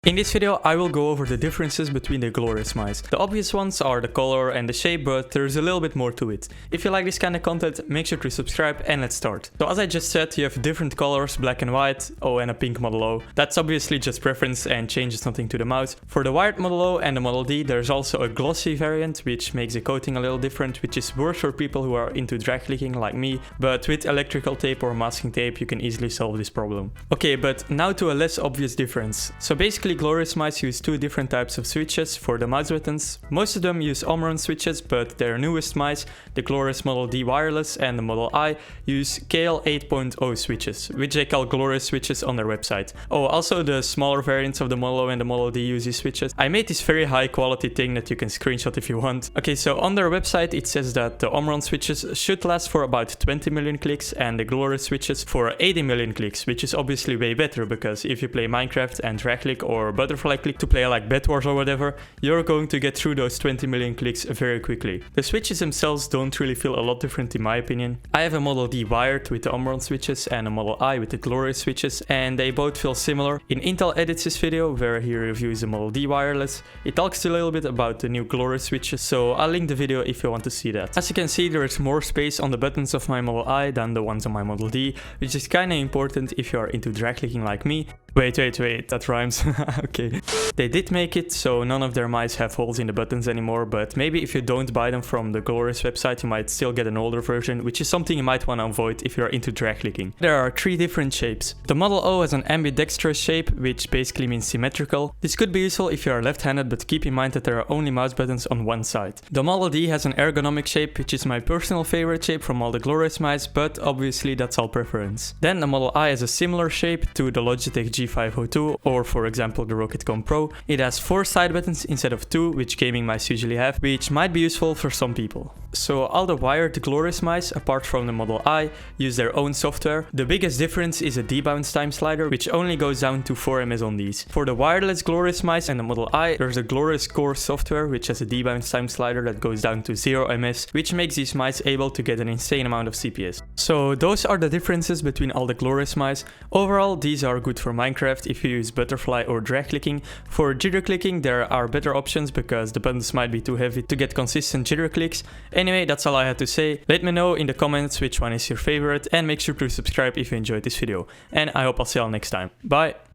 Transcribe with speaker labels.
Speaker 1: In this video, I will go over the differences between the glorious mice. The obvious ones are the color and the shape, but there's a little bit more to it. If you like this kind of content, make sure to subscribe and let's start. So as I just said, you have different colors, black and white, oh and a pink Model O. That's obviously just preference and changes nothing to the mouse. For the wired Model O and the Model D, there's also a glossy variant, which makes the coating a little different, which is worse for people who are into drag clicking like me, but with electrical tape or masking tape, you can easily solve this problem. Okay, but now to a less obvious difference. So basically, glorious mice use two different types of switches for the mouse buttons. Most of them use Omron switches, but their newest mice, the glorious Model D wireless and the Model I, use KL 8.0 switches, which they call glorious switches on their website. Oh, also the smaller variants of the Model O and the Model D use these switches. I made this very high quality thing that you can screenshot if you want. Okay, so on their website it says that the Omron switches should last for about 20 million clicks and the glorious switches for 80 million clicks, which is obviously way better because if you play Minecraft and drag click or butterfly click to play like bedwars or whatever, you're going to get through those 20 million clicks very quickly. The switches themselves don't really feel a lot different in my opinion. I have a Model D wired with the Omron switches and a Model I with the glorious switches, and they both feel similar. In Intel edits this video, where he reviews the Model D wireless, it talks a little bit about the new glorious switches, so I'll link the video if you want to see that. As you can see, there is more space on the buttons of my Model I than the ones on my Model D, which is kinda important if you are into drag clicking like me. Wait, that rhymes. Okay. They did make it so none of their mice have holes in the buttons anymore, but maybe if you don't buy them from the glorious website, you might still get an older version, which is something you might want to avoid if you're into drag clicking. There are three different shapes. The Model O has an ambidextrous shape, which basically means symmetrical. This could be useful if you are left-handed, but keep in mind that there are only mouse buttons on one side. The Model D has an ergonomic shape, which is my personal favorite shape from all the glorious mice, but obviously that's all preference. Then the Model I has a similar shape to the Logitech G502 or for example the Roccat Pro. It has 4 side buttons instead of 2, which gaming mice usually have, which might be useful for some people. So all the wired glorious mice, apart from the Model I, use their own software. The biggest difference is a debounce time slider, which only goes down to 4 ms on these. For the wireless glorious mice and the Model I, there's a glorious core software, which has a debounce time slider that goes down to 0 ms, which makes these mice able to get an insane amount of CPS. So those are the differences between all the glorious mice. Overall, these are good for Minecraft if you use butterfly or drag clicking. For jitter clicking, there are better options because the buttons might be too heavy to get consistent jitter clicks. Anyway, that's all I had to say. Let me know in the comments which one is your favorite and make sure to subscribe if you enjoyed this video. And I hope I'll see y'all next time. Bye!